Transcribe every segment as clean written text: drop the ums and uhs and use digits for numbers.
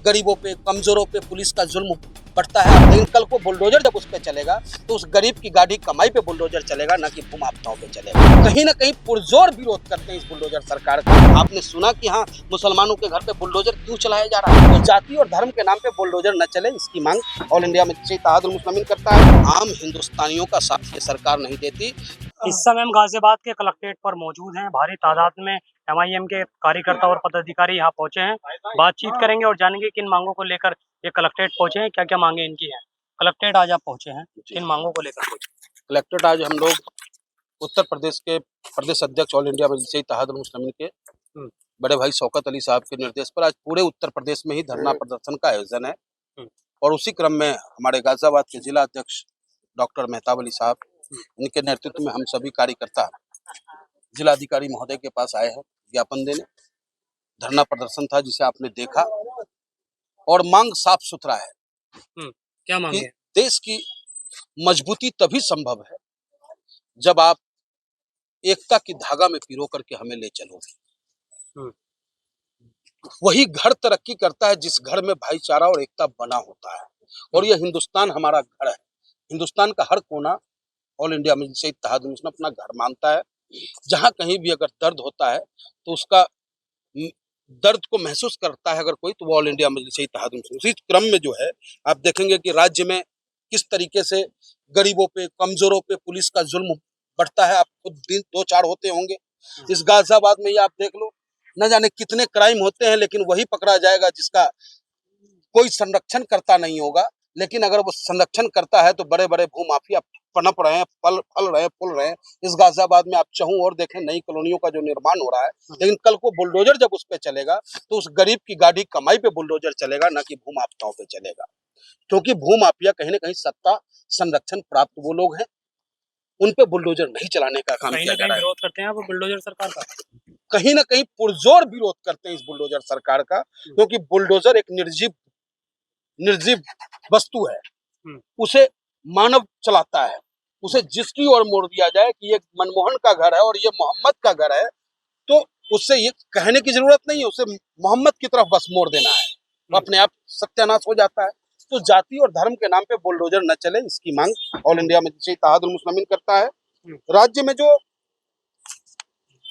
गरीबों पे, कमजोरों पे पुलिस का जुल्म बढ़ता है। लेकिन कल को बुलडोजर जब उस पे चलेगा तो उस गरीब की गाड़ी कमाई पे बुलडोजर चलेगा, ना कि भूमाफियाओं पे चलेगा। कहीं ना कहीं पुरजोर विरोध करते हैं इस बुलडोजर सरकार का। आपने सुना कि हाँ, मुसलमानों के घर पे बुलडोजर क्यों चलाया जा रहा है? तो जाति और धर्म के नाम पे बुलडोजर न चले, इसकी मांग ऑल इंडिया मजलिस इत्तेहादुल मुस्लिमीन करता है। आम हिंदुस्तानियों का साथ ये सरकार नहीं देती। इस समय हम गाजियाबाद के कलेक्ट्रेट पर मौजूद हैं। भारी तादाद में एमआईएम के कार्यकर्ता और पदाधिकारी यहाँ पहुंचे हैं। बातचीत करेंगे और जानेंगे किन मांगों को लेकर ये कलेक्ट्रेट पहुंचे हैं, क्या क्या मांगे इनकी हैं। कलेक्ट्रेट आज आप पहुंचे हैं, किन मांगों को लेकर पहुंचे? कलेक्ट्रेट आज हम लोग उत्तर प्रदेश के प्रदेश अध्यक्ष ऑल इंडिया मजलिस इत्तेहादुल मुस्लिमीन के बड़े भाई शौकत अली साहब के निर्देश पर आज पूरे उत्तर प्रदेश में ही धरना प्रदर्शन का आयोजन है। और उसी क्रम में हमारे गाजियाबाद के जिला अध्यक्ष डॉक्टर मेहताब अली साहब, इनके नेतृत्व में हम सभी कार्यकर्ता जिलाधिकारी महोदय के पास आए हैं ज्ञापन देने। धरना प्रदर्शन था जिसे आपने देखा, और मांग साफ सुथरा है। क्या मांग है? देश की मजबूती तभी संभव है जब आप एकता की धागा में पिरो करके हमें ले चलोगे। वही घर तरक्की करता है जिस घर में भाईचारा और एकता बना होता है। और यह हिंदुस्तान हमारा घर है। हिंदुस्तान का हर कोना ऑल इंडिया मजलिस इत्तेहादुल मुस्लिमीन अपना घर मानता है। जहां कहीं भी अगर दर्द होता है तो उसका दर्द को महसूस करता है अगर कोई, तो वो ऑल इंडिया मजलिस इत्तेहादुल मुस्लिमीन। उसी क्रम में जो है आप देखेंगे कि राज्य में किस तरीके से गरीबों पे, कमजोरों पे पुलिस का जुल्म बढ़ता है। आप खुद दिन 2-4 होते होंगे इस गाजियाबाद में, ये आप देख लो, न जाने कितने क्राइम होते हैं, लेकिन वही पकड़ा जाएगा जिसका कोई संरक्षण करता नहीं होगा। लेकिन अगर वो संरक्षण करता है तो बड़े बड़े भूमाफिया पनप रहे हैं, फल रहे हैं, फूल रहे हैं। इस गाजियाबाद में आप चाहूं और देखें, नई कॉलोनियों का जो निर्माण हो रहा है। लेकिन कल को बुलडोजर जब उस पे चलेगा तो उस गरीब की गाड़ी कमाई पे बुलडोजर चलेगा, ना कि भूमाफियाओं पे चलेगा। क्योंकि भूमाफिया कहीं ना कहीं सत्ता संरक्षण प्राप्त वो लोग हैं, उन पे बुलडोजर नहीं चलाने का काम किया जा रहा है। विरोध करते हैं आप बुलडोजर सरकार का? कहीं ना कहीं पुरजोर विरोध करते हैं इस बुलडोजर सरकार का, क्योंकि बुलडोजर एक निर्जीव वस्तु है। उसे मानव चलाता है। उसे जिसकी ओर मोड़ दिया जाए कि ये मनमोहन का घर है और ये मोहम्मद का घर है, तो उससे ये कहने की जरूरत नहीं है, उसे मोहम्मद की तरफ बस मोड़ देना है, वो अपने आप सत्यानाश हो जाता है। तो जाति और धर्म के नाम पे बुलडोजर न चले, इसकी मांग ऑल इंडिया मजलिस इत्तेहादुल मुस्लिमीन करता है। राज्य में जो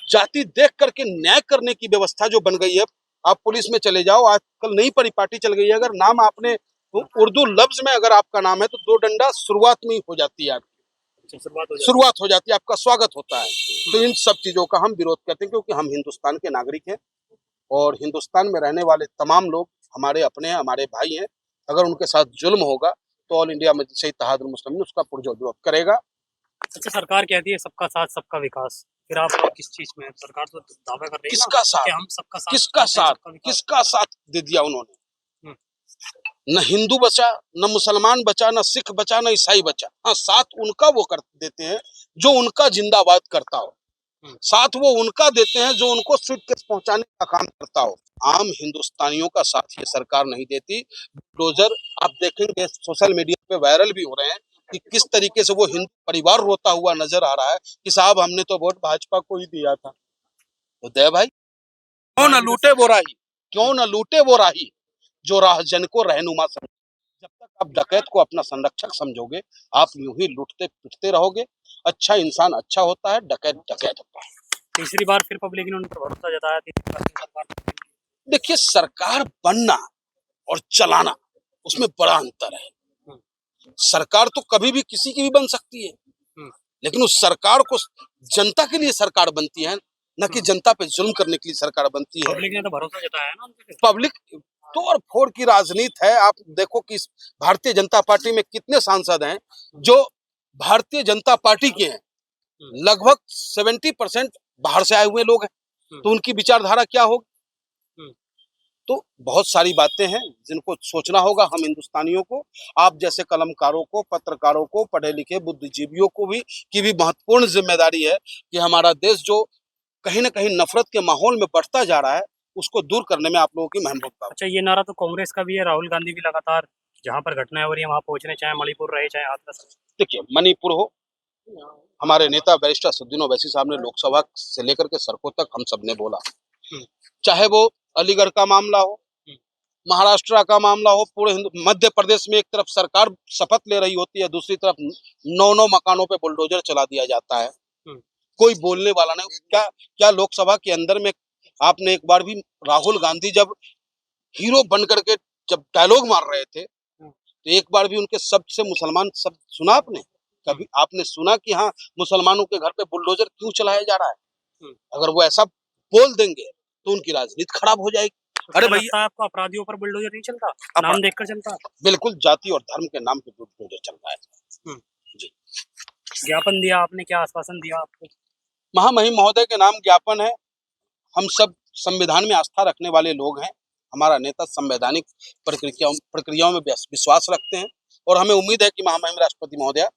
जाति देख करके न्याय करने की व्यवस्था जो बन गई है, आप पुलिस में चले जाओ, आजकल नई परिपाटी चल गई है। अगर नाम आपने उर्दू लफ्ज में अगर आपका नाम है तो 2 डंडा शुरुआत में ही हो जाती है, शुरुआत हो जाती है, आपका स्वागत होता है। तो इन सब चीजों का हम विरोध करते हैं, क्योंकि हम हिंदुस्तान के नागरिक हैं और हिंदुस्तान में रहने वाले तमाम लोग हमारे अपने हैं, हमारे भाई हैं। अगर उनके साथ जुल्म होगा तो ऑल इंडिया मजलिस इत्तेहादुल मुस्लिमीन उसका पुरजोर विरोध करेगा। अच्छा, सरकार कहती है सबका साथ सबका विकास, फिर आप किस चीज में? सरकार तो दावा कर रही है किसका साथ? कि हम सबका साथ, किसका साथ दे दिया उन्होंने? न हिंदू बचा, न मुसलमान बचा, न सिख बचा, न ईसाई बचा। हाँ, साथ उनका वो कर देते हैं जो उनका जिंदाबाद करता हो। साथ वो उनका देते हैं जो उनको सूटकेस पहुंचाने का काम करता हो। आम हिंदुस्तानियों का साथ ये सरकार नहीं देती। बुलडोजर आप देखेंगे सोशल मीडिया पे वायरल भी हो रहे हैं कि किस तरीके से वो हिंदू परिवार रोता हुआ नजर आ रहा है कि साहब हमने तो वोट भाजपा को ही दिया था। तो दे भाई, क्यों न लूटे वो राही, क्यों न लूटे वो राही जो राहजन को रहनुमा समझे। जब तक आप डकैत को अपना संरक्षक समझोगे, आप यूं ही लूटते पिटते रहोगे। अच्छा इंसान अच्छा होता है, डकैत डकैत होता है। तीसरी बार फिर पब्लिक ने उन पर भरोसा जताया थी। देखिए, सरकार बनना और चलाना उसमें बड़ा अंतर है। सरकार तो कभी भी किसी की भी बन सकती है, लेकिन उस सरकार को जनता के लिए सरकार बनती है, न कि जनता पे जुल्म करने के लिए सरकार बनती है। पब्लिक ने तो भरोसा जताया है ना। पब्लिक तोड़ फोड़ की राजनीति है। आप देखो कि भारतीय जनता पार्टी में कितने सांसद हैं जो भारतीय जनता पार्टी के हैं। लगभग 70% बाहर से आए हुए लोग हैं। तो उनकी विचारधारा क्या होगी? तो बहुत सारी बातें हैं जिनको सोचना होगा हम हिंदुस्तानियों को। आप जैसे कलमकारों को, पत्रकारों को, पढ़े लिखे बुद्धिजीवियों को भी महत्वपूर्ण जिम्मेदारी है कि हमारा देश जो कहीं ना कहीं नफरत के माहौल में बढ़ता जा रहा है, उसको दूर करने में आप लोगों की मेहनत होगा। अच्छा, ये नारा तो कांग्रेस का भी है। राहुल गांधी भी लगातार जहां पर घटनाएं हो रही है वहां पहुंचने, चाहे मणिपुर रहे चाहे हाथरस। देखिए, मणिपुर हो, हमारे नेता बैरिस्टर असदुद्दीन ओवैसी साहब ने लोकसभा से लेकर के सड़कों तक हम सब ने बोला। चाहे वो अलीगढ़ का मामला हो, महाराष्ट्र का मामला हो, पूरे मध्य प्रदेश में एक तरफ सरकार शपथ ले रही होती है, दूसरी तरफ 9-9 मकानों पे बुलडोजर चला दिया जाता है। कोई बोलने वाला नहीं। क्या लोकसभा के अंदर में आपने एक बार भी राहुल गांधी जब हीरो बन करके जब डायलॉग मार रहे थे, तो एक बार भी उनके शब्द से मुसलमान शब्द सुना आपने? कभी आपने सुना कि हाँ मुसलमानों के घर पे बुलडोजर क्यों चलाया जा रहा है? अगर वो ऐसा बोल देंगे तो उनकी राजनीति खराब हो जाएगी। अरे भैया, आपको अपराधियों पर बुलडोजर नहीं चलता, नाम देखकर चलता? बिल्कुल, जाति और धर्म के नाम पे बुलडोजर चल रहा है जी। ज्ञापन दिया आपने, क्या आश्वासन दिया आपको? महामहिम महोदय के नाम ज्ञापन है। हम सब संविधान में आस्था रखने वाले लोग हैं। हमारा नेता संवैधानिक प्रक्रियाओं में विश्वास रखते हैं और हमें उम्मीद है कि महामहिम राष्ट्रपति महोदय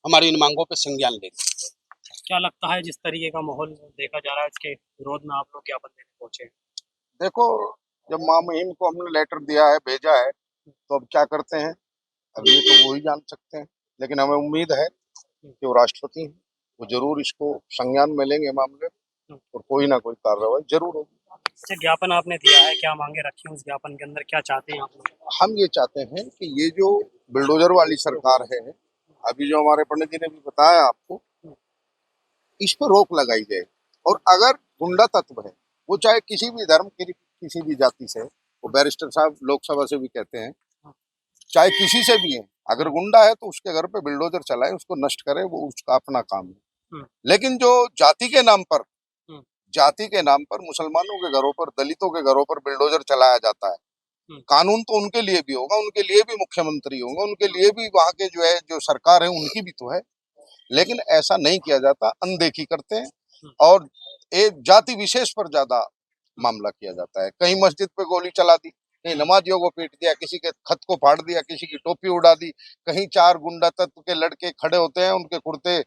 हमारी इन मांगों पर संज्ञान लेंगे। क्या लगता है जिस तरीके का माहौल देखा जा रहा है, इसके विरोध में आप लोग ज्ञापन देने पहुंचे? देखो, जब महामहिम को हमने लेटर दिया है, भेजा है, तो अब क्या करते हैं अभी तो वो ही जान सकते हैं, लेकिन हमें उम्मीद है कि वो राष्ट्रपति हैं, वो जरूर इसको संज्ञान में लेंगे मामले और कोई ना कोई कार्रवाई जरूर होगी। अच्छा, ज्ञापन आपने दिया है, क्या मांगे रखी हैं उस ज्ञापन के अंदर, क्या चाहते हैं आप लोग? हम ये चाहते हैं कि ये जो बुलडोजर वाली सरकार है, अभी जो हमारे पंडित जी ने भी बताया आपको, इस पर रोक लगाई जाए और अगर गुंडा तत्व है, वो चाहे किसी भी धर्म की किसी भी जाति से, वो बैरिस्टर साहब लोकसभा से भी कहते हैं, चाहे किसी से भी है, अगर गुंडा है तो उसके घर पे बुलडोजर चलाए, उसको नष्ट करे, वो उसका अपना काम है। लेकिन जो जाति के नाम पर मुसलमानों के घरों पर, दलितों के घरों पर बुलडोजर चलाया जाता है, कानून तो उनके लिए भी होगा, उनके लिए भी मुख्यमंत्री होंगे, उनके लिए भी वहां के जो है जो सरकार है उनकी भी तो है, लेकिन ऐसा नहीं किया जाता, अनदेखी करते हैं और एक जाति विशेष पर ज्यादा मामला किया जाता है। कहीं मस्जिद पे गोली चला दी, कहीं नमाजियों को पीट दिया, किसी के खत को फाड़ दिया, किसी की टोपी उड़ा दी, कहीं 4 गुंडा तत्व के लड़के खड़े होते हैं, उनके कुर्ते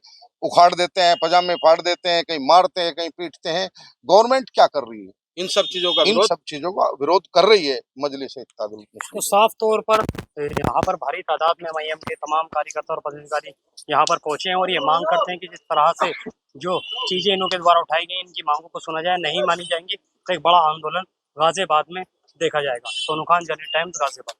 उखाड़ देते हैं, पजामे फाड़ देते हैं, कहीं मारते हैं, कहीं पीटते हैं। गवर्नमेंट क्या कर रही है? इन सब चीजों का विरोध कर रही है मजलिस इत्तेहादुल मुस्लिमीन। तो साफ तौर पर यहाँ पर भारी तादाद में एमआईएम के तमाम कार्यकर्ता और पदाधिकारी यहाँ पर पहुंचे हैं और ये मांग करते हैं कि जिस तरह से जो चीजें इनके द्वारा उठाई गई, इनकी मांगों को सुना जाए, नहीं मानी जाएंगी तो एक बड़ा आंदोलन गाजियाबाद में देखा जाएगा। सोनू खान, जनहित टाइम्स, गाजियाबाद।